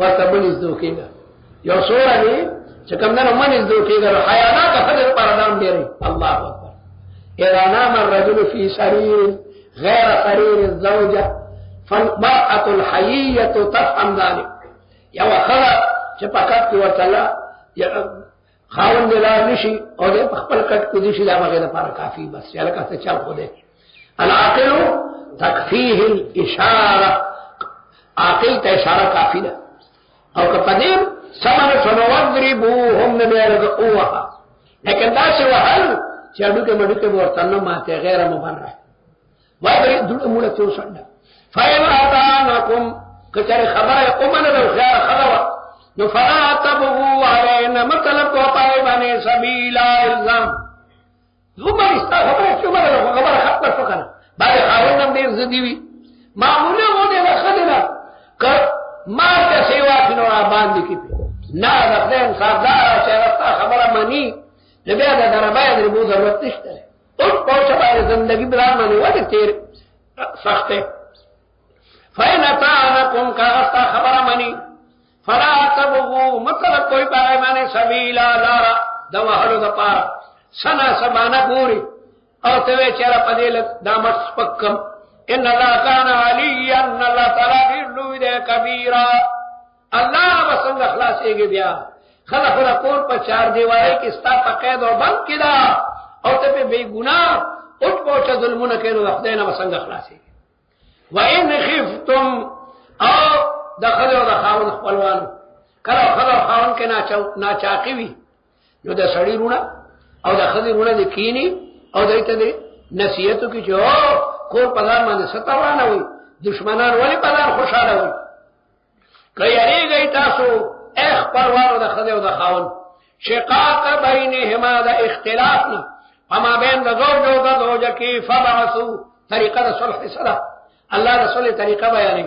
ورته بل زدو کېږه you سوره دی چې کوم نه من زدو کېږه حیانات خدای پر دام ډېری الله اکبر اذا نام الرجل في سرير غير سرير الزوجه فالمرأة الحيية تفهم ذلك یو خلا چې پکات کې ورتلا خاوند لا نشي او دې خپل کټ کو دي شي دا هغه لپاره کافي بس یا لکه څه چل خو دې العاقل تکفيه الاشاره عاقل ته اشاره کافی ده او که پدیم سمن سنوضربوهم نبيرغوها لیکن دا څه وحل چې اډو کې مډو کې ورته نه ماته غیر مبرر وایي دغه موږ ته وسنده فإن أتانكم كثر خبره امنه لو خيار خلوه نو فلا تبغوا علينا مطلب کو پای باندې سبیل الزام زمر استغفر چې خبره ختمه شو کنه باندې خاوندم دې زديوي معموله ونه وخدنا ک ما ته سیوا کینو را باندې کی نه د خپل سردار چې راستا خبره مانی نبي دا دربای دې بو ضرورت نشته او پوښتنه باندې زندگی بران باندې وته تیر سخته فإن أتانكم كاستا خبر مني فلا تبغوا مطلب کوئی پیمانے سبیلا لارا دوہلو دپارا سنا سبانا پوری او توے چرا پدیل دامت سپکم ان اللہ کان علیا ان اللہ تعالی گرلو دے کبیرا اللہ بسنگ اخلاصے گی بیا خلا خلا کور پر چار دیوارے کی ستا پا قید و بند کدا او تے پہ بے گناہ اٹھ پوچھا ظلمون کینو دخدینا بسنگ اخلاصے گی وَإِنْ خِفْتُمْ او دخل او دخاون خپلوانو کله خلو خاون کې ناچاقي وي نو د سړی رونه او د خدي رونه د کینی او دایته د نصیحتو کې جو کور پدار باندې ستوانه وي دشمنان ولی پدار خوشاله وي کایری گئی تاسو اخ پروانو د خدي او د خاون شقاق بینهما د اختلاف نه اما بین د زوج او د زوجه کې فبعثوا طریقه د صلح سره الله رسول طریقه بیانې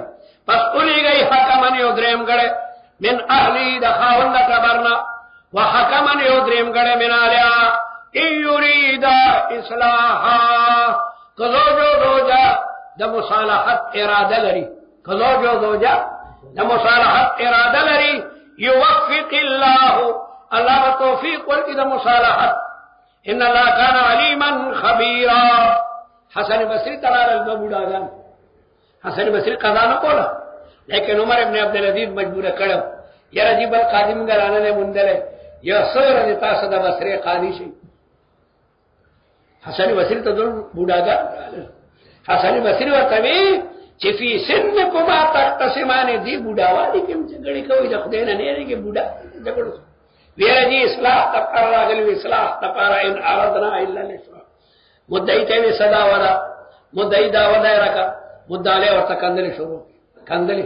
پس اولی گئی حکمن یو دریم گڑے من اہلی دخاون کبرنا وحکمن یو دریم گڑے من آلیا ای یریدا اصلاحا کزوجو دوجا دا مصالحت ارادہ لری کزوجو دوجا دا مصالحت ارادہ لری یوفق اللہ اللہ توفیق ورکی دا مصالحت ان اللہ کان علیما خبیرا حسن بصری تلال الببوڑا گان حسن بصری قضا نہ کولا لیکن عمر ابن عبد العزيز مجبور کړو یاره جی بل قاضی مګرانه نه مونډله یو سره د تاسو د بصری قاضی شي حسن بصری ته ډول بوډاګا حسن بصری ورته وی چې فی سنکما تقسمانه دی بوډاوالي کوم څنګه کوي د خدای نه نه لري بوډا جګړو ویره جی اصلاح تقرر راغلی اصلاح تقرر ان اردنا الا الاصلاح مدعی ته صدا ولا مدعی دا ودا راکا مدعاله ورته کندل شروع کندل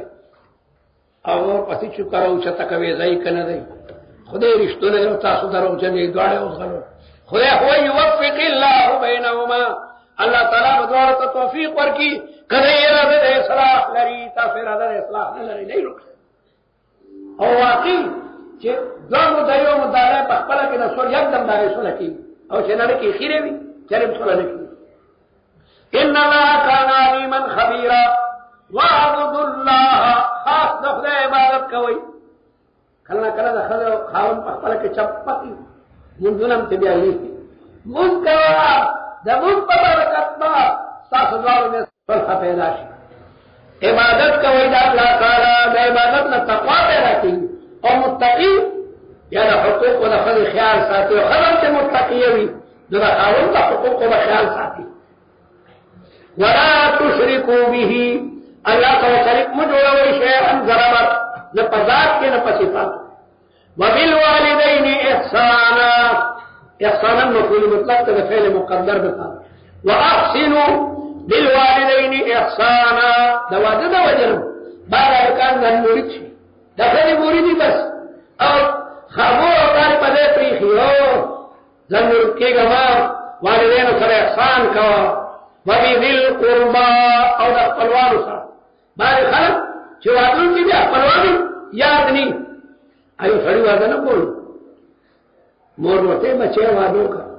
او پتی چې کارو چې تکوي ځای کنه دی خدای رښتونه نو تاسو درو چې نه دواړه اوس غلو خدای هو يوفق الله بينهما الله تعالی بدوړه ته توفیق ورکي کله یې راځي اصلاح لري تاسو راځي اصلاح نه لري نه لري او واقعي چې دوه دایو مداره په خپل کې د سور یکدم دغه سره کی او چې نه کې خیره وي چې په سره نه کی ان الله كان عليما خبيرا وعبد الله خاص د عبادت کوي کله کله د خاون په خپل کې چپاتي منځونم ته بیا لې مونږ کا د مونږ په برکت ما تاسو دوه نه صلح پیدا شي عبادت کوي د الله تعالی د عبادت نه تقوا پیدا کوي او متقی یا د حقوق او د خدای خیال ساتي او خدای ته متقی وي د خاون د حقوق او خیال ساتي ولا تشركوا به الله کو شریک مجوړوي شیئا ضربت نه پزاد کې نه پصفات وبالوالدين احسانا احسانا مفعول مطلق ته فعل مقدر بتا واحسنوا بالوالدين احسانا دا واجب وجر بعد کان نه مرید شي دا خدای مرید بس او خبر کار په دې پریخيو زمور کېګه ما والدين سره احسان کوا وبذل قربا او د خپلوانو سره باندې خلک چې وادو کې بیا خپلوانو یاد ني ایو سړی واده نه کول مور وته بچي وادو کا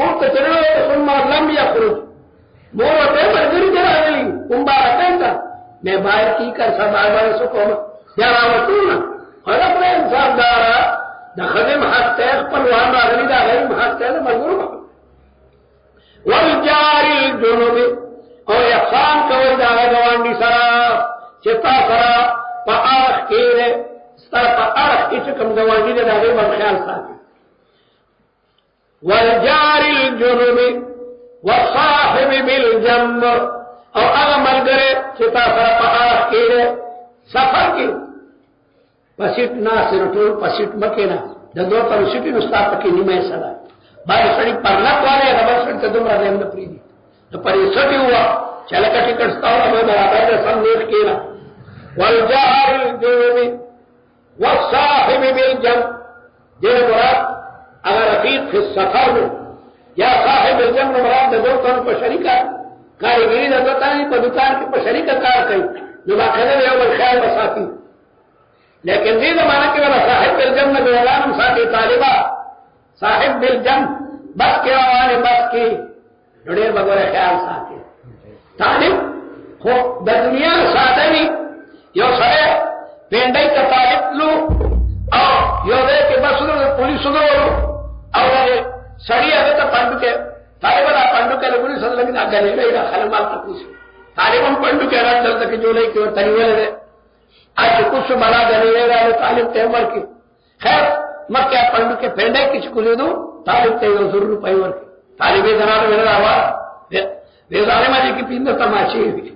قلت تنوي ثم لم يخرج مور ته مرګري جراغلی مبارکان ته مې باید کی کر سبا باندې سکوم یا راوتونه هغه پر انسان دارا د خدم حق ته خپل وان راغلی دا غیر حق ته مجبور والجار الجنوب او احسان کوي دا غوانډي سره چې تاسو په اخ کې ستاسو په اخ کې کوم غوانډي دا غوې په خیال ساتي والجار الجنوب والصاحب بالجنب او هغه ملګری چې تاسو په اخ کې سفر کې پسیټ ناصر ټول پسیټ مکه نه د دوه پر سیټي نو ستاسو کې نیمه سره باندې سړي پرلک والے خبر څنګه ته دومره دیم نه پریدي ته پرې سټي هوا چې لکه ټیکټ ستاوله به برابر سم نیک کینا والجار الجنب والصاحب بالجنب دې مراد اگر رفیق فی السفر یا صاحب الجنب مراد د دوه تن په شریکه کارګری د دوتانې په دکان کې په شریکه کار کوي نو باخره یو بل خیال وساتي لیکن دې زمانہ کې ولا صاحب الجنب به اعلان ساتي طالبہ صاحب بالجنب بس کے روانه بس کی ډېر بګوره خیال ساتي طالب خو د دنیا ساتنی یو سره پینډای ته طالب لو او یو دې کې بس نو پولیس ورو او دې سړی هغه ته پاندو کې طالب را پاندو کې له پولیس سره لګي دا غلې دا خلمال تاسو طالب هم پاندو کې راځل ته کې جوړې کې ورته ویل اج کچھ بڑا غلې را طالب ته امر کې خیر مکه پاندو کې پینډای کې چکولې دو طالب ته یو ضرور پای ورکړي طالبې زنانه ویل راوا دې ظالما دې کې پیند تماشې وي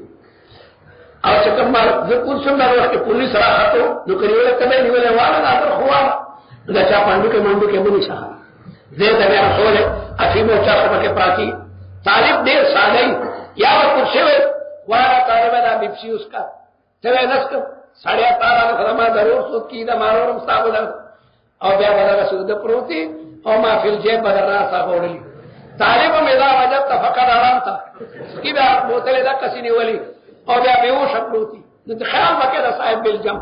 او چې کوم ځکه څنګه راځي پولیس راځو نو کړي کله نیولې والا دا تر خو دا چا پاندو کې منډو کې بونی شاه زه ته رسول اخیمو چا په کې پراتی طالب دې ساګي یا کچھ وي والا طالب دا بيپسي اس کا ته نسک 8.5 خدمات ضرور سود کی دا مارورم صاحب او بیا بدل سود پروتي او ما فی الجيب بدل را صاحبولي طالب مدا وجب فقط آرام تا کی بیا بوتل دا کسینی ولی او بیا بیوش پروتي نو خیال وکړه صاحب بالجم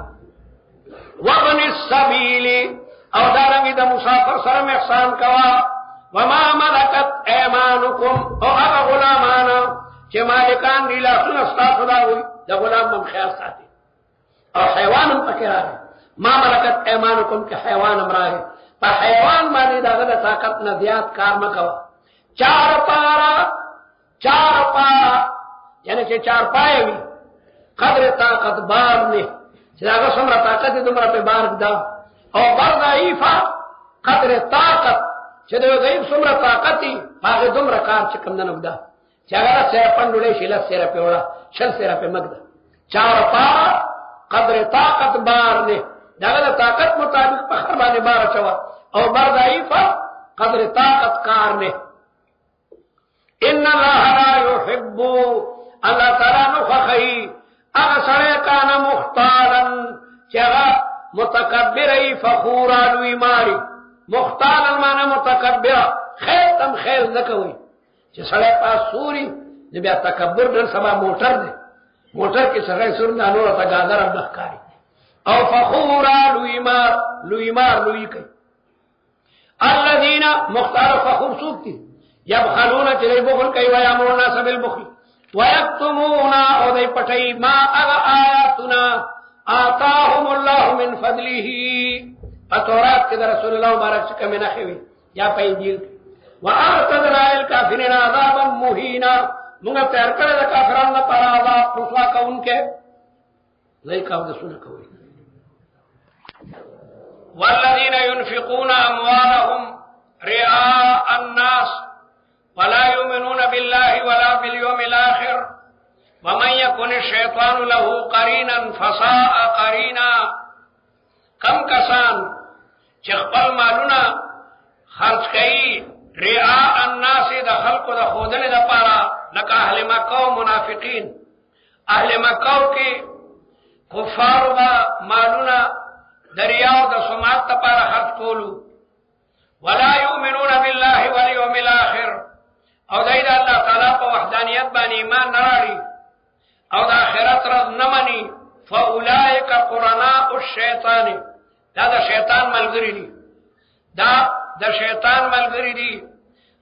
وابن السبيل او دارنګ د مسافر سره احسان کوا وما ملکت ایمانکم او هغه غلامان چې مالکان دي لاسونه ستاسو دا وي د غلام هم خیال ساتي او حیوان هم پکې راغی ما ملکت ایمانکم کې حیوان هم راغی په حیوان باندې دغه د طاقت نه زیات کار مکوا چار پارا یعنی چې چار پای وي قدر طاقت بار نه چې هغه څومره طاقت دې دومره په بار دا او بار ضعیفه قدر طاقت چې د ضعیف څومره طاقت دي هغه دومره کار چې کم نه نودا چې هغه سره پندولې شي له سره په وړه شل سره په مګدا چار پارا قدر طاقت بار نه دغه طاقت مطابق په خر باندې بار چوا او بار ضعیفه قدر طاقت کار نه ان الله لا يحب الله تعالی نخخی اغا سڑے کانا مختالا چگا متکبری فخورا لوی ماری مختالا مانا متکبرا خیل تم خیل نکوئی چه سڑے پاس سوری نبیا تکبر در سبا موٹر دے موٹر کی سڑے سور نانورا تا گادر اب نخکاری او فخورا لوی مار لوی کئی الذین مختار فخور سوکتی یبخلون چلی بخل کئی ویامرون ناس بالبخل ويكتمون او دای پټي ما اغا آیاتنا آتاهم الله من فضله فتورات کې رسول الله مبارک څخه منه خوي یا په انجیل واعتذنا الكافرين عذابا مهینا موږ تیار کړل د کافرانو لپاره عذاب رسوا کوونکې زئی کاو د سونه کوي والذین ينفقون اموالهم رئاء الناس ولا يؤمنون بالله ولا باليوم الآخر ومن يكن الشيطان له قرينا فساء قرينا کم کسان چې خپل مالونه خرج کوي رعاء الناس د خلقو د خودنې لپاره لکه اهل مکه او منافقین اهل مکه کې کفار و مالونه دریاو د سمعت لپاره خرج کولو ولا يؤمنون بالله واليوم الآخر او دای دا الله تعالی په وحدانیت باندې ایمان نه راړي او د آخرت ورځ نه مني فاولئک قرناء الشیطان دا د شیطان ملګری دي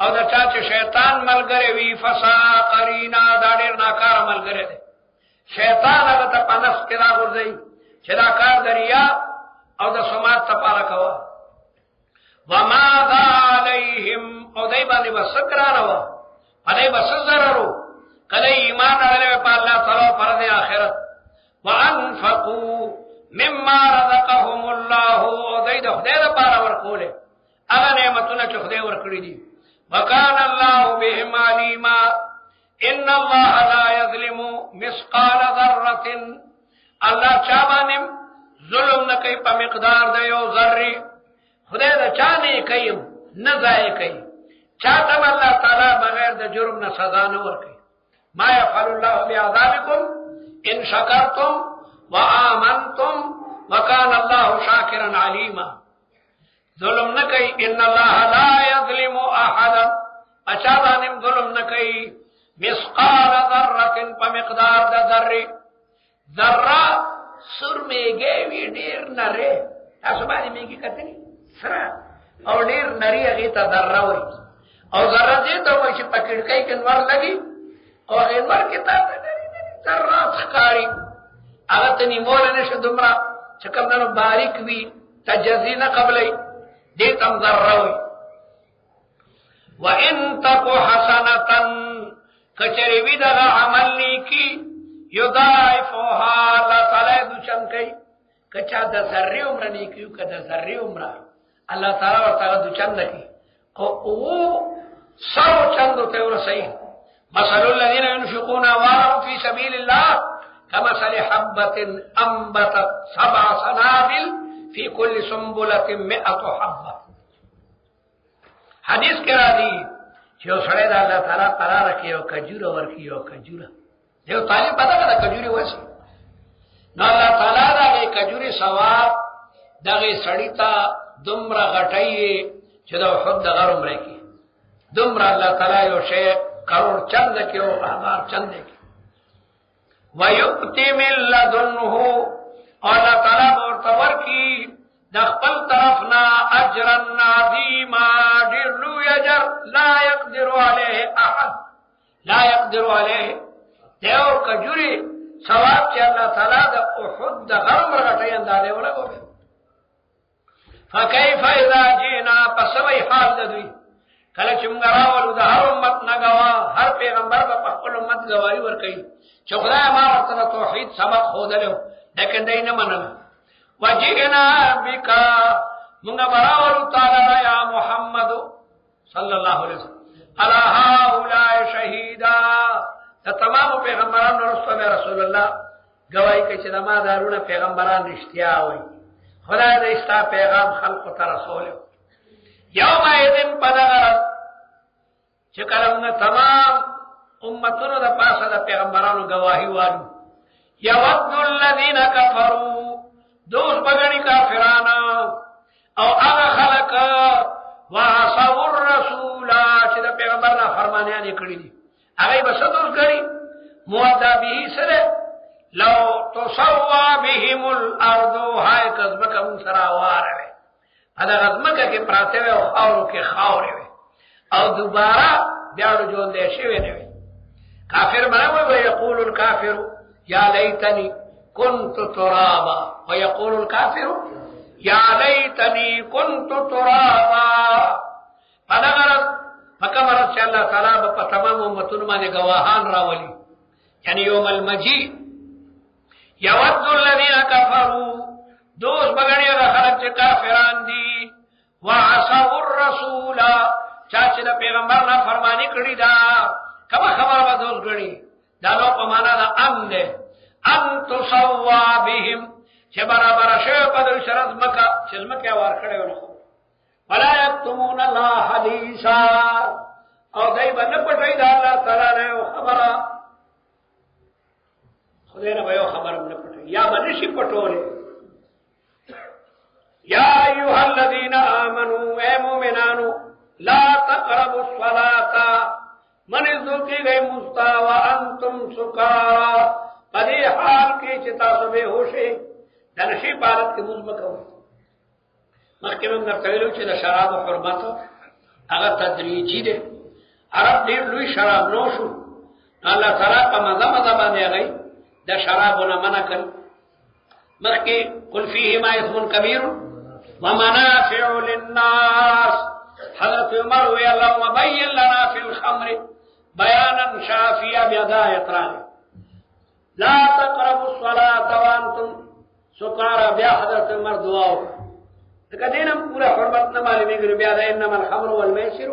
او دا چا چې شیطان ملګری وي فسا قرینا دا ډېر ناکاره ملګری دی شیطان هغه ته په نفس کې راغورځوي چې دا کار د ریا او د سماعت لپاره کوه وماذا علیهم او دی باندې به څه ګرانه وه په دی به څه ضرر و کله ایمان راغلی په الله تعالی پر د آخرت وانفقوا مما رزقهم الله او دی د خدای لپاره ورکولې هغه نعمتونه چې خدای ورکړي دي وكان الله بهم عليما ان الله لا يظلم مثقال ذره الله چا باندې ظلم نه کوي په مقدار د یو ذره خدای دا چا نه کوي نه ضایع کوي چا ته الله تعالی بغیر د جرم نه سزا نه ورکوي ما يفعل الله بعذابكم ان شكرتم وآمنتم وكان الله شاكرا عليما ظلم نه کوي ان الله لا يظلم احدا اچا باندې ظلم نه کوي مثقال ذره په مقدار د ذره ذره سر میږي وی ډیر نره تاسو باندې میږي کتنی سره او ډیر نری هغه ته ذره وای او ذره دې ته وای چې پکړکای کنور لګي او انور کې ته ذره ښکاری هغه ته نیمول نشه دومره چې کومه باریک وی تجزیه قبلې دې تم ذره وای وان تکو حسنتن کچری وی دا عمل نیکی یضاعفها لا تعالی د چمکای کچا د ذره عمر نیکیو کده ذره عمر الله تعالی ورته د چند کی او سو چند ته ورسای مثل الذين ينفقون اموالهم في سبيل الله كمثل حبة انبتت 7 سنابل في كل سنبلة 100 حبة حدیث کې راځي چې سړی د الله تعالی قرار کوي او کجوره ورکي او کجوره یو طالب پتا کړه کجوري وسی نو الله تعالی دا کجوري ثواب دغه سړی ته دومره غټي چې دا خود د غرم راکی دومره الله تعالی یو شی کروڑ چند کې او هزار چند کې ويؤتي من لدنه الله تعالی ورته ورکی د خپل طرفنا اجر عظیما ډیر لوی اجر لا يقدر عليه احد لا يقدر عليه دیو کجوري ثواب چې الله تعالی د احد د غرم رغټي اندازې ولګوي فكيف اذا جئنا پسوي حال د دوی کله چې موږ راولو د هر امت نه غوا هر پیغمبر په خپل امت گواہی ورکړي چې خدای ما ورته توحید سبق خودلو لیکن دای نه منل وجئنا بك موږ راولو تعالی یا محمد صلی الله علیه وسلم على هؤلاء شهیدا د تمام پیغمبرانو رسول رسول الله گواہی کوي چې ما دارونه پیغمبران رښتیا وایي خدای دې استا پیغام خلق ته رسول یوم ایذن پدغرت چې کلمه تمام امتونو د پاسه د پیغمبرانو گواہی وایي یود الذین کفروا دوس بغنی کافرانو او هغه خلق وعصوا الرسول چې د پیغمبر نه فرمانیان کړی دي هغه به څه غړي مؤدبه سره لو تسوا بهم الارض هاي کذبک من سراواره ادا غزمکه کې پراته و او کې خاورې و او دوباره بیا ورجون دې شي ونه کافر باندې وي یقول الکافر یا لیتنی كنت ترابا ويقول الكافر يا ليتني كنت ترابا فدغرت فکمرت چې الله تعالی په تمام امتونو باندې گواهان راولي یعنی یوم المجيء یود الذين كفروا دوس بغنی خلق چې کافران دي وعصوا الرسول چې د پیغمبر نه فرمانی کړی دا کما خبر به دوس غړي دا نو په معنا دا امن ده ان تسوا بهم چې برابر شوی په دې شرط مکه چې مکه وار کړو نو ولا یکتمون الله حدیثا او دای باندې پټای دا الله تعالی نه خبره خدای نه وایو خبره نه پټای یا باندې شي پټوله یا ایها الذین آمنوا اے مومنانو لا تقربوا الصلاة من ذکی گئی مستا وانتم سکارا پدې حال کې چې تاسو به هوښه د نشي حالت کې مزمکو مخکې موږ درته ویلو چې د شرابو حرمت هغه تدریجي دی. عرب ډېر لوی شراب نوشو، الله تعالی په مزه باندې هغه د شرابونه منع کړ. مخکې قل فیهما اسم کبیر ومنافع للناس. حضرت عمر وی اللهم بین لنا فی الخمر بیانا شافیا بیدایت راغی لا تقربوا الصلاة وانتم سکارا. بیا حضرت عمر دعا وکړه لکه دینم پورا حرمت نه معلومیږي. بیا د انما الخمر والمیسر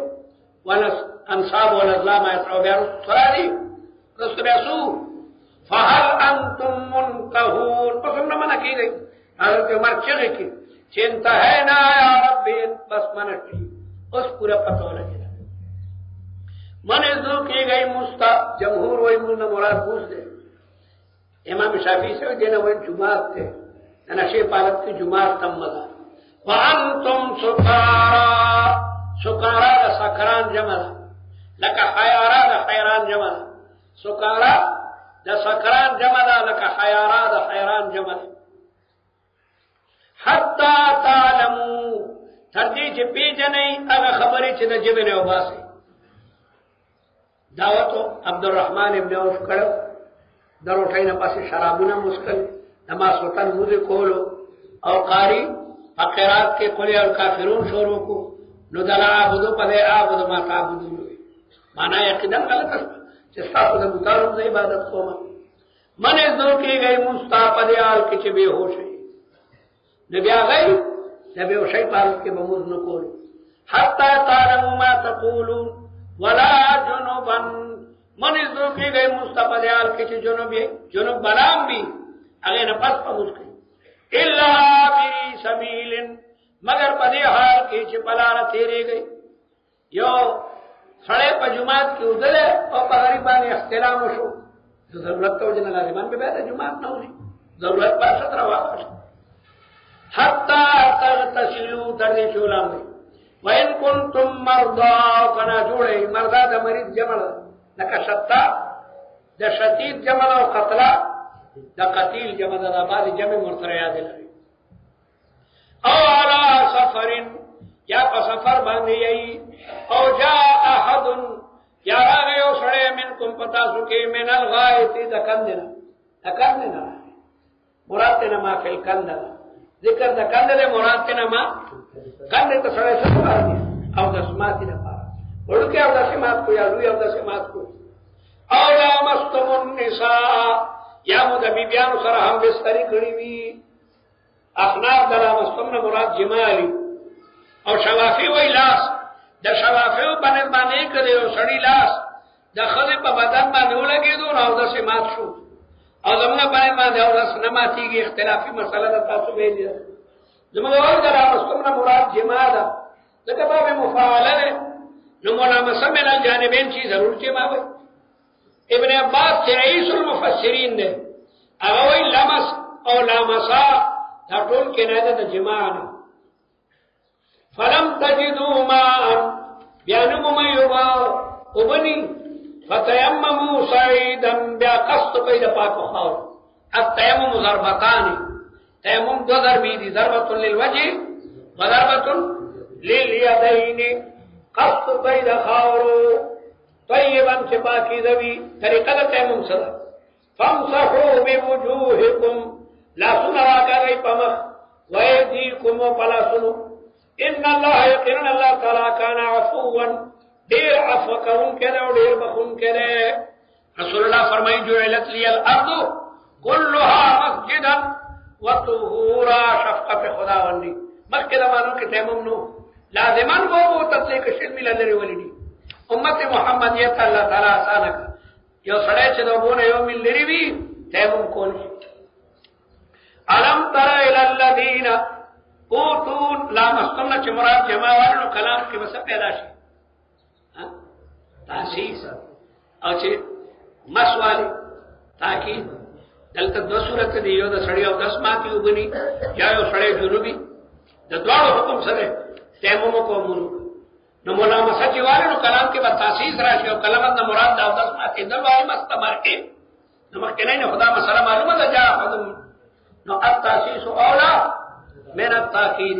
والانصاب والازلام یترو بیا صلادی رسول بیاسو فهل انتم منتهون. پس هم نه منع کیږي. حضرت عمر چغې کی چې انتهینا یا ربی بس منع کی. اس پورا پتہ لگے من ازدو کی گئی مستا جمہور وہی ملنا مراد پوچھ دے. امام شافعی سے دینا وہی جماعت تھے نشے پالت کی جماعت تم مزا. وانتم سکارا. سکارا دا سکران جمع لکا خیارا دا خیران جمع. سکارا دا سکران جمع لکا خیارا دا خیران جمع. حتی تعلمو تردی چی پی جنئی اگا خبری چی دا جبن عباسی. دعوتو عبدالرحمن ابن عوف کرو در اٹھائینا پاسی شرابونا مسکل نماز وطن موزے کولو او قاری اقرات کے قلی الکافرون شورو کو ندلا عبدو پدے عبدو ما تعبدو لوئی. مانا یقیدن غلط اس چستا خود بطارم سے عبادت خوما. من از دو کی گئی مستا پدے آل کی چی بے ہوش ہے نبی آگئی نبی و شیء پارت کے بموز نکولو. حتی تعلموا ما تقولون ولا جنوبا. من از دو کی گئی مستفد آل کی چی جنوب بلام بھی اگے نفس پا مسکل الا آبری سبیل مگر پدی حال کی چی پلارا تیرے گئی. یو سڑے پا جماعت کی ادلے اور پا غریبانی اختلام شو ضرورت تو جنہ غریبان پہ بیتا جماعت نہ ہوئی ضرورت پا سترہ واقع شو. حتی تغتسلو تردی شولام دی. وَإِن كُنْتُمْ مَرْضَى وَكَنَا جوڑے مردہ دا مریض جمع لکا شتا دا شتید جمع و قتلہ دا قتیل جمع دا بعد جمع مرتریاد لگی. او علا سفرین یا پا سفر باندی یئی او جا احد یا راگئے او سڑے منکم پتا سکے من الغائتی دا کندنا مراد تینا ما فی الکندنا ذکر دا کندنے مراد تینا ما کندے تا سڑے سفر دیا او دا سماتی دا پارا بڑھکے او دا سمات کو یا لوی او دا سمات کو. او لامستم النساء یا مدہ بیبیانو سر ہم بستری کری وی. اخناف دا لامستم نا مراد جمالی او شوافی وی لاس دا شوافی و بنید بانے کدے او سڑی لاس دا خضی پا بدن بانے ہو لگی دون او دا سمات شو او زمانہ بنید بانے او دا سنماتی گی اختلافی مسئلہ دا تاسو بیدی دا زمانہ اور دا لامستم نا مراد جما دا لکہ باب مفاعلہ دے نمونا مسمن الجانبین چیز ضرور جما بھئی. ابن عباس سے رئیس المفسرین دے اگوئی لمس او لامسا دا طول کے نائدہ دا جماعنا. فلم تجدو ماء بیانم میوبا ابنی فتیممو سعیدا بیا قصد قید پاک و خور. التیمم ضربتانی تیمم دو ضربی دی ضربت للوجه و ضربت للیدین. قصد قید خورو طیبا چه پاکی دوی طریقہ دا تیمم صدا. فامسحو بوجوہکم لا سنواکا گئی پمخ ویدیکم و پلا سنو. ان اللہ یقین اللہ تعالیٰ کانا عفوا دیر عفو کرن کرے اور دیر بخون کرے. رسول اللہ فرمائی جعلت لی الارض کلها مسجدا و طہورا. شفقت خدا وندی مکہ دمانوں کے تیمم نو لازمان وہ تطلیق شلمی لدری ولیدی امت محمدیت اللہ تعالیٰ آسانہ کا یو سڑے چدو بونے یو مل لری بھی تیمم کون شی. علم تر الالذین اوتون لامستمنا چه مراد جمع والنو کلام کی بس پیدا شی تاسیس او چه مسوالی تاکید دلتا دو صورت دی یو دا سڑی او دس ماتی اوبنی یا یو سڑی جنوبی دا دوارو حکم سرے تیممو کو منو نو مولا مسجی والنو کلام کی بس تاسیس راشی او کلمت نا مراد دا او دس ماتی دل وائی مستمر کے نو مکنین خدا مسئلہ معلوم دا جا خدم نو التاسیس اولا من التاکید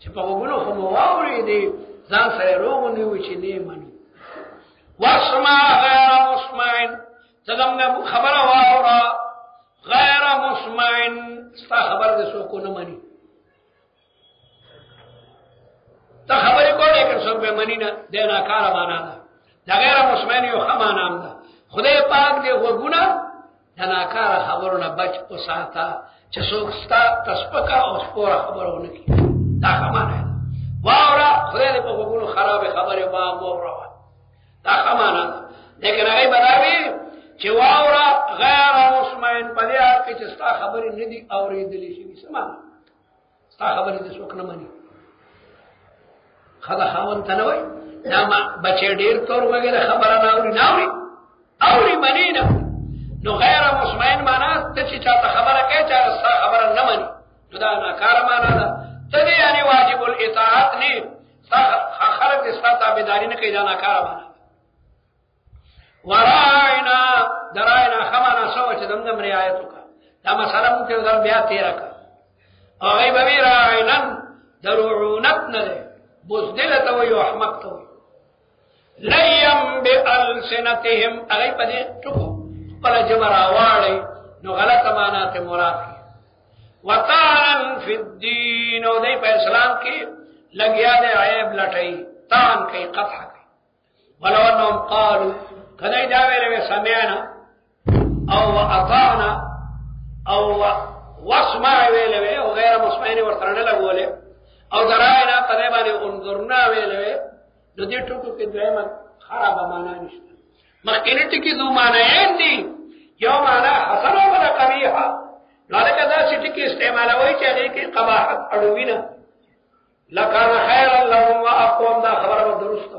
چې په وګونو خو مواوري دي ځان سره روغ نیو چې نه منو واسمع غیر مسمعن څنګه خبره واورا غیر مسمعن ستا خبر دې څوک نه مني تا خبرې کوله که څوک به مني نه د ناکاره معنا ده دا غیر مسمعن یو خما نام ده خدای پاک دې وګونه د ناکاره خبرونه بچ او ساته چې څوک ستا تسپکا او سپوره خبرونه کوي دا خمانه ده واورا خدای دې په وګونو خراب خبره ما مورا دا خمانه ده لیکن هغه بداوی چې واورا غیر مسمعن په دې حال کې چې ستا خبرې نه دي اورېدلې شي سمانه ستا خبرې دې څوک نه مني خدا خاون ته نه وای دا ما بچی ډیر تور وګړه خبره نه اوري اوري منی نه نو غیر مسمعن معنا ته چې چاته خبره کوي چې ستا خبره نه مني دا ناکار معنا ده تدې یعنی واجب الاطاعت نه خلق استا تابعداري نه کوي دا ناکار معنا وراینا دراینا خمنا سو چې دمدم رعایت وکړه دا مسله مونږ ته بیا تیر کړه او غیب راینا درعونت نه ده بوزدل ته وي احمق ته وي لیم بالسنتهم اغه پدې ټکو پر جمرا واړي نو غلطه معنا ته مراد کی وطعن فی الدین او دې په اسلام کې لګیا دې عیب لټای تان کوي قطع کوي ولو انهم قالوا کله دا ویلې سمعنا او اطعنا او واسمع ویلې او غیر مسمعين ورته نه لګولې او دراینا په دې باندې انظرنا ویلې د دې ټکو کې دایمه خراب معنا نشته مخکې ټکی دو معنی دي یو معنا حسن او بلا قبیحه لکه دا چې ټکی استعمالوي چې هغه کې قباحت اړوینه لکان خیر لهم واقوم دا خبره درسته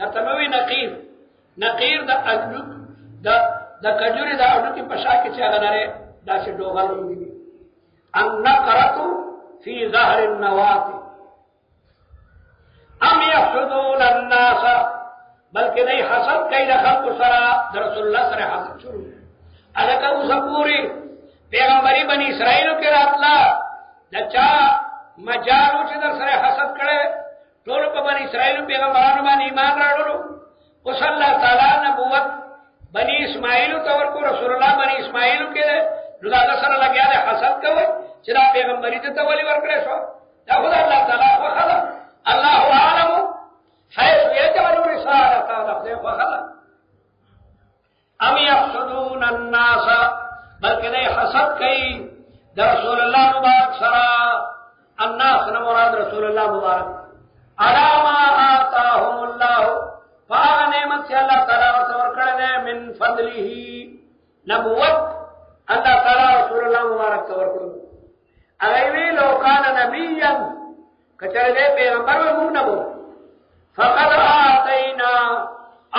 نتموي نقير دا کجوري دا اډو کې پشا کې چې هغه لري دا چې ډوغل وي النقرة في ظهر النواة ام يحسدون الناس بلکې نه حسد کوي د خلق سره د رسول الله سره حسد شروع الکه اوس پوری پیغمبري بني اسرائیل کې راتلا دچا مجالو چې در سره حسد کړي ټول په بني اسرائیل پیغمبرانو باندې ایمان راوړو اوس الله تعالی نبوت بني اسماعیل تور کو رسول الله بني اسماعیل کې نو دا سره لګیا ده حسد کوي چې دا پیغمبري ته ولي ورکړې شو دا خدای الله تعالی وخلا الله اعلم حيث يجعل رسالته ده وخلا ام يحسدون الناس بلکې نه حسد کوي د رسول الله مبارک سره الناس نه مراد رسول الله مبارک علامه آتاهم الله فاغ نعمت سے اللہ تعالیٰ ورکڑے من فضله نبوت اللہ تعالیٰ رسول اللہ مبارک ورکڑے اغیوی لو کان نبیا کچر دے پیغمبر و مون نبو فقد آتینا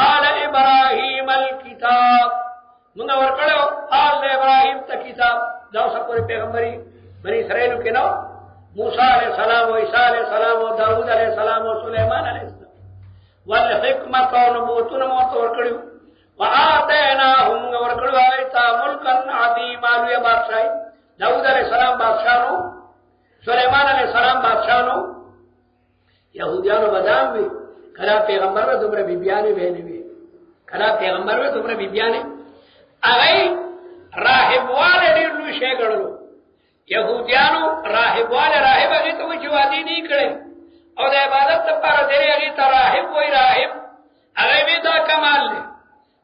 آل ابراہیم الکتاب منگا ورکڑے آل ابراہیم تا کتاب دو سکور پیغمبری بنی اسرائیل کے نو موسیٰ علیہ السلام و عیسیٰ علیہ السلام و داود علیہ السلام و سلیمان علیہ السلام والحکمت و نبوتون موت ورکڑیو وآتیناهم ورکڑیو آیتا ملکن عظیم آلوی بادشاہی داود علیہ السلام بادشاہنو سلیمان علیہ السلام بادشاہنو یہودیانو بدام بھی کلا پیغمبر و دمر بی بیانی بینی بھی کلا پیغمبر و دمر بی بیانی اگئی راہبوال دیرلو شیگڑلو یہودیانو راہبوال راہب اگی تو جوادی نہیں کڑے او د عبادت لپاره دی هغه ته راهب وای راهب هغه به دا کمال دی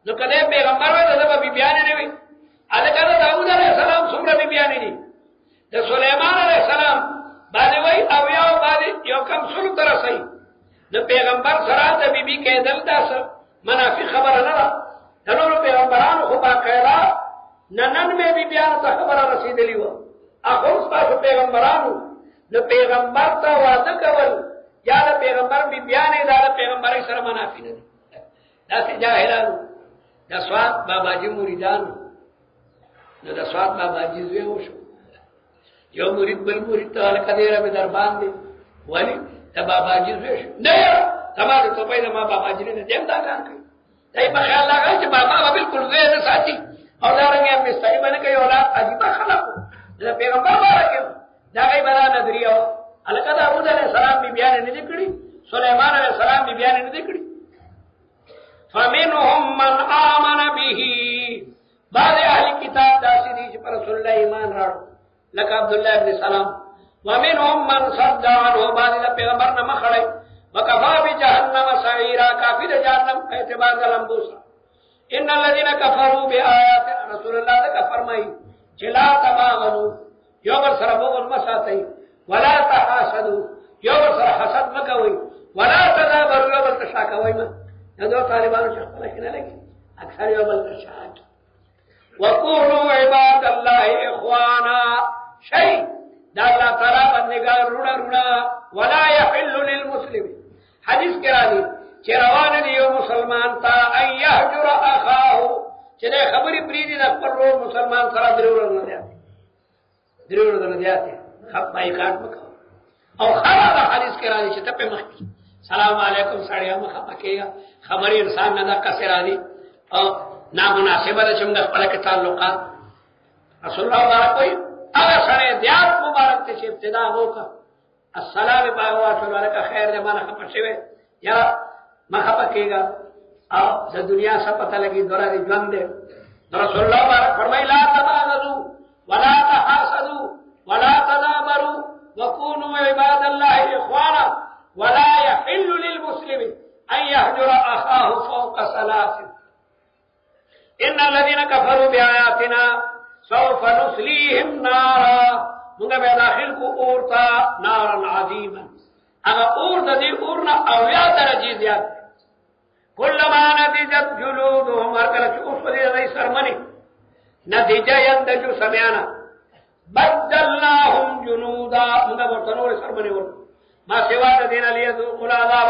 نو کله پیغمبر وای دغه به بیان نه وي الکه داوود علیه السلام څومره بیان دي د سليمان علیه السلام باندې وای او یو باندې یو کم سلو تر صحیح د پیغمبر سره د بیبي کې دل داس منافي خبره نه ده د نور پیغمبرانو خو باقاعده ننن مې بیان ته خبره رسیدلی و هغه اوس تاسو پیغمبرانو د پیغمبر ته وعده کول یا د پیغمبر بی بیان دا د پیغمبري سره منافي نه دا چې جاهلانو د سواد بابا جی مریدانو نو د سواد بابا جی زوی وشو یو مرید بل مرید ته الکدیره به در باندې ولی د بابا جی زوی شو نه تمام ته په ما بابا جی نه دیم دا کار کوي دای په خیال لګا چې بابا بالکل زوی نه ساتي او دا رنګ یې مستری باندې کوي اولاد عجیب خلق د پیغمبر بارکه دا غي بنا نظریه الکه داوود علیہ السلام بی بیان نه کړی سليمان علیہ السلام بی بیان نه کړی فمنهم من آمن به بعض اهل کتاب داسې دي چې پر رسول الله ایمان راړو لکه عبد الله ابن سلام ومنهم من صد عنه بعض د پیغمبر نه مخړی وکفا بجهنم سعیرا کافی د جهنم اعتبار د لمبوسا ان الذين كفروا بآيات رسول الله دا فرمایي چې لا تباغضوا یو بل سره بغض مساتئ ولا تحاسدوا یو بل سره حسد مکوئ ولا تدابروا یو بل تشاکوئ ما دو طالبانو چې خپل کې نه لګي اکثر یو بل تشاک وقولوا عباد الله اخوانا شيء دا الله تعالی بندگان روڑا ولا يحل للمسلم حدیث کې راځي چې روان دی یو مسلمان ته ان يهجر اخاه چې خبرې پریدي د خپل مسلمان سره درور نه دی خب بای کاټ مکو او خبره حدیث کې راځي چې ته په مخ سلام علیکم سړیا مخ پکېږي خبرې انسان نه دا کسر راځي او نامناسبه ده چې موږ خپل کې تعلقات رسول الله مبارک کوي هغه سره دیات مبارک ته چې ابتدا وکړه السلام علیکم خیر دې مانه خپشوي یا مخ پکېږي او د دنیا څخه پته لګي دورا دي ژوند دې رسول الله مبارک فرمایي لا تباغضوا ولا تحاسدوا ولا تدابروا وكونوا عباد الله اخوانا ولا يحل للمسلم ان يهجر اخاه فوق ثلاث ان الذين كفروا بآياتنا سوف نصليهم نارا موږ به داخل کو اورتا نارا عظیما هغه اور د دې اورنا اویا درجه زیات کلما نتیجت جلودهم هرکله چې اوس دې دای سرمنی نتیجه یندجو سمیانا بدلناهم جنودا موږ ورته نور سرمنی ور ما سوا د دین علی ذو العذاب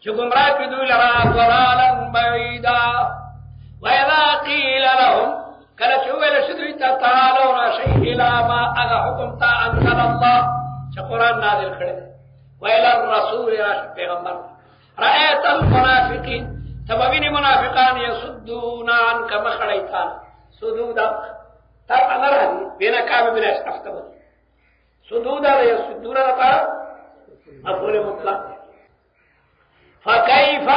چې گمراه کې دوی لرا ضلالا بعیدا وإذا قیل لهم کله چې ویل شو دوی ته تعالوا راشئ الی ما اغه حکم تا انزل الله چې قرآن نازل کړی وإلى الرسول راشئ پیغمبر رأيت المنافقين تبوین منافقان يصدون عنك مخړیتان سدودا تر امر هدي بنا کعب بن اشرف تبو سدودا يصدون لپاره مفعول مطلق فكيف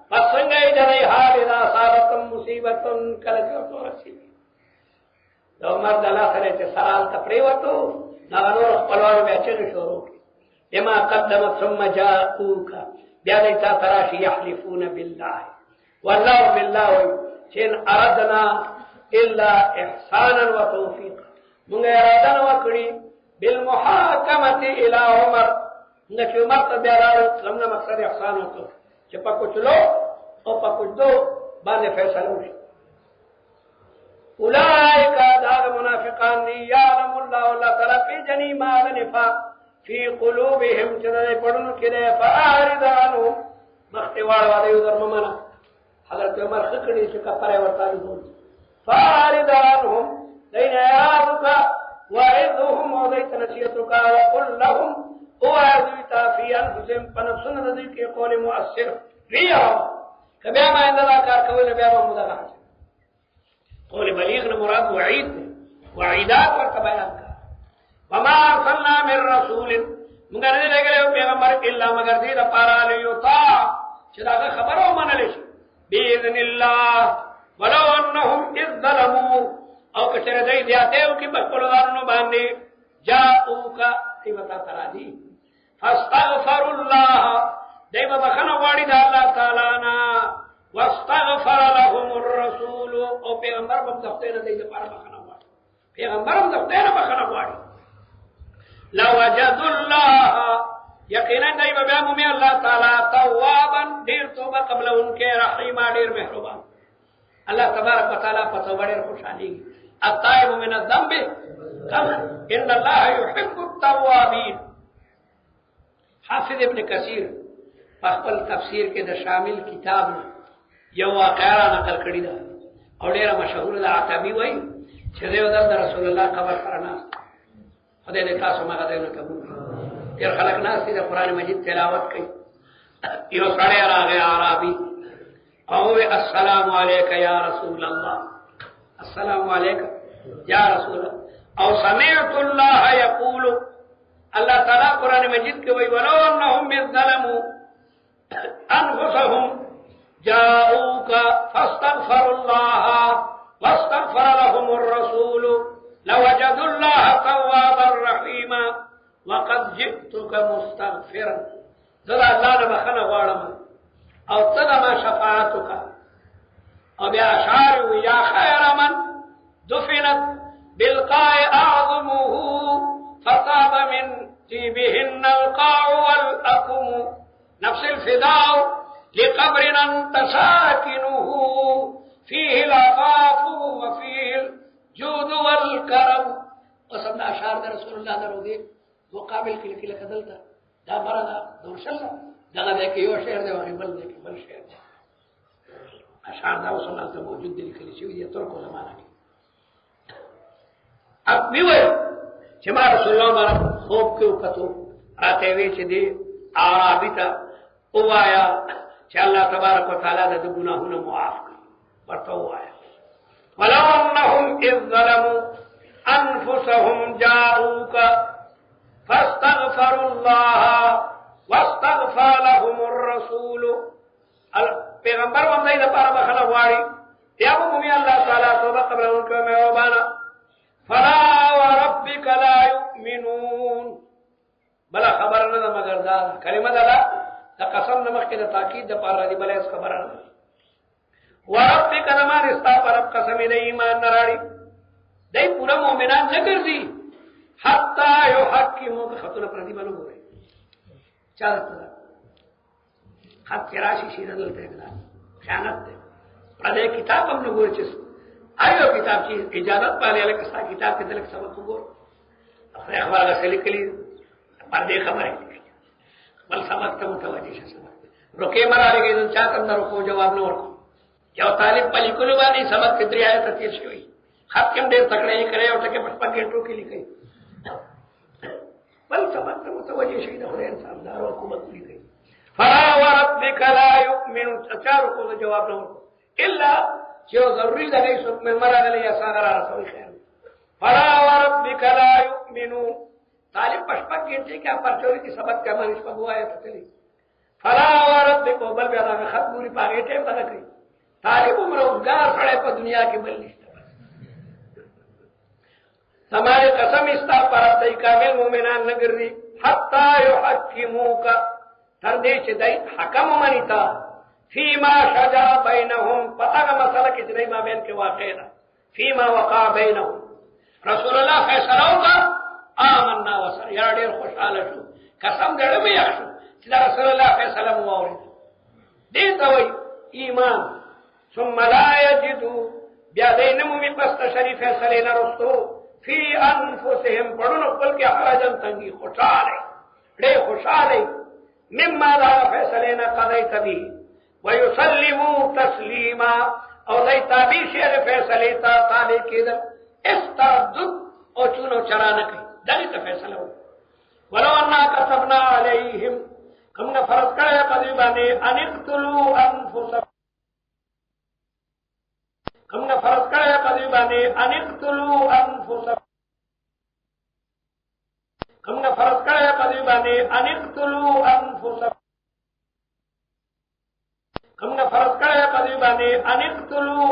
فسنگي جني حال اذا صارتم مصیبت کله تو رسید دو مرد الله سره چې سوال تپری وته دا نور خپلوان بیا چې شروع بما قدمت ثم جاءوك بیا دې تا تراشي يحلفون بالله والله بالله چې اردنا الا احسانا وتوفيقا موږ اراده وکړي بالمحاكمه الى عمر چې عمر ته بیا راځو څنګه مقصد احسان وکړو چې پکو چلو او پکو دو باندې فیصله وشي اولئک دار منافقان دی یعلم الله الله تعالی فی جنی ما نفاق فی قلوبهم چنه پړنو کړي فاعرض عنهم مختوار والے درممنا حضرت عمر خکړي چې کفاره ورته دي فاعرض عنهم دین یادک وعظهم ودیت نصیحتک وقل لهم اوعظوا فی انفسهم فنفسنا ذی کې قول مؤثر ریا کبه ما انده کار کول بیا ما مدغه قول بلیغ نه مراد وعید وعیدات ورته بیان کړه وما ارسلنا من رسول مگر دې لګلو پیغمبر الا مگر دې لپاره لیوتا چې دا خبرو منل شي باذن الله ولو انهم اذ ظلموا او کچره دې دیاتو کې بخپلوانو باندې جاءوک ایوتا ترادی فاستغفر الله دایما بخنه غواړي د الله تعالی نه واستغفر لهم الرسول او پیغمبر په دفتر دې لپاره بخنه غواړي پیغمبر په دفتر بخنه غواړي لوجد الله یقینا دایما بیا مومي الله تعالی توابا ډیر توبه قبل انکه رحیما ډیر مهربان الله تبارک وتعالى په توبه ډیر خوشالي التائب من الذنب كما ان الله يحب التوابين حافظ ابن کثیر په خپل تفسیر کې د شامل کتاب یو واقعا نقل کړی دا او ډیره مشهور ده عتبی وای چې دیو د رسول الله قبر فرنا خدای دې تاسو مغه دې قبول ډیر خلک ناس دې قرآن مجید تلاوت کوي یو سړی راغی عربي او السلام علیک یا رسول الله السلام علیک یا رسول الله او سمعت الله یقول الله تعالی قرآن مجید کې وی ولو انهم ظلموا انفسهم جاءوك فاستغفروا الله واستغفر لهم الرسول لوجدوا الله توابا رحيما وقد جئتك مستغفرا ذرا الله نه بخنه غواړم او تدما شفاعتك او بیا اشعار یا خیر من دفنت بالقاء اعظمه فطاب من طيبهن القاع والاكم نفس الفداء لقبر انت ساكنه فيه العفاف وفيه الجود والكرم قسم اشعار رسول الله دروږي مقابل کې لیکل کېدل دا مردا دورشل دا د یو شعر دی او بل دی بل شعر دی اشعار دا رسول الله ته موجود دي لیکل شوی دي تر کومه معنا کې اب ویوي چې ما رسول الله باندې خوب کې وکړو راته وی چې دی عربی ته وایا چې الله تبارک وتعالى د ګناهونو معاف کړي ورته وایا ولو انهم اذ ظلموا انفسهم جاءوك فاستغفروا الله واستغفر لهم الرسول پیغمبر باندې د پاره بخنه غواړي بیا موږ الله تعالی توبه قبل انکه مهربانه فلا وربك لا يؤمنون بلا خبر نه مگر دا کلمه ده دا قسم نه مخکې د تاکید د پاره دی بلې خبره نه وربك نما رستا پر قسم نه ایمان نه راړي دای پورا مؤمنان نه ګرځي حتا يحكموا خطر پر دی باندې وره چارته خط راشي شي دلته نه خیانت ده پر دې کتاب هم نه ګورچ آیو کتاب چې اجازت پاله لکه سا کتاب کې دلک سبق وګور اخبار غسل کلی پر دې خبره بل سبق ته متوجه شې رکے مرا لګیدل چا څنګه رکو جواب نه ورکو یو طالب په لیکلو باندې سبق کې 3 آیت تیر شوی خط کې ډېر تکړه یې کړی او ټکي په پګېټو کې لیکي بل سبق ته متوجه شي د خدای انسان دارو حکومت لیکي فلا وربك لا يؤمن تچارو کو جواب نه ورکو الا چې ضروري ده نه څوک مې مرا غلي یا ساغرا رسوي خیر فلا وربك لا يؤمنون طالب پشپک کې چې پرچوري کی سبق کا مانیش په آیت تللی فلا وربك بل بیا دا خط ګوري پاګې ټیم پتا کوي طالب عمر روزگار سره په دنیا کې بل نشته سمای قسم استا پر دای کامل مومنان نګرځي حتا يحكموك تر دې چې دای حکم منیتا فيما شجر بينهم فاغه مسله کې چې ما بین کې واقع ده فيما وقع بينهم رسول الله فیصله وکړه آمنا وسر یا ډېر خوشاله شو قسم دې مې یښو چې رسول الله فیصله مو اوري دې ته وای ایمان ثم لا يجدوا بیا دې نمو می پست شریف فیصله نه رستو فی انفسهم پړونو خپل کې حرجن تنګي خوشاله ډېر خوشاله مما لا فیصله نه قضیت به ويسلموا تسلیما او دای تابع شه فیصله تا تابع کېدل استردد او چونو چرانه کوي دغه ته فیصله و ولو ان كتبنا عليهم کومه فرض کړه په دې باندې ان اقتلوا انفسکم کومه فرض کړه په دې باندې ان اقتلوا انفسکم کومه فرض کړه په دې باندې ان اقتلوا انفسکم کومه فرض کړه په دې باندې ان اقتلوا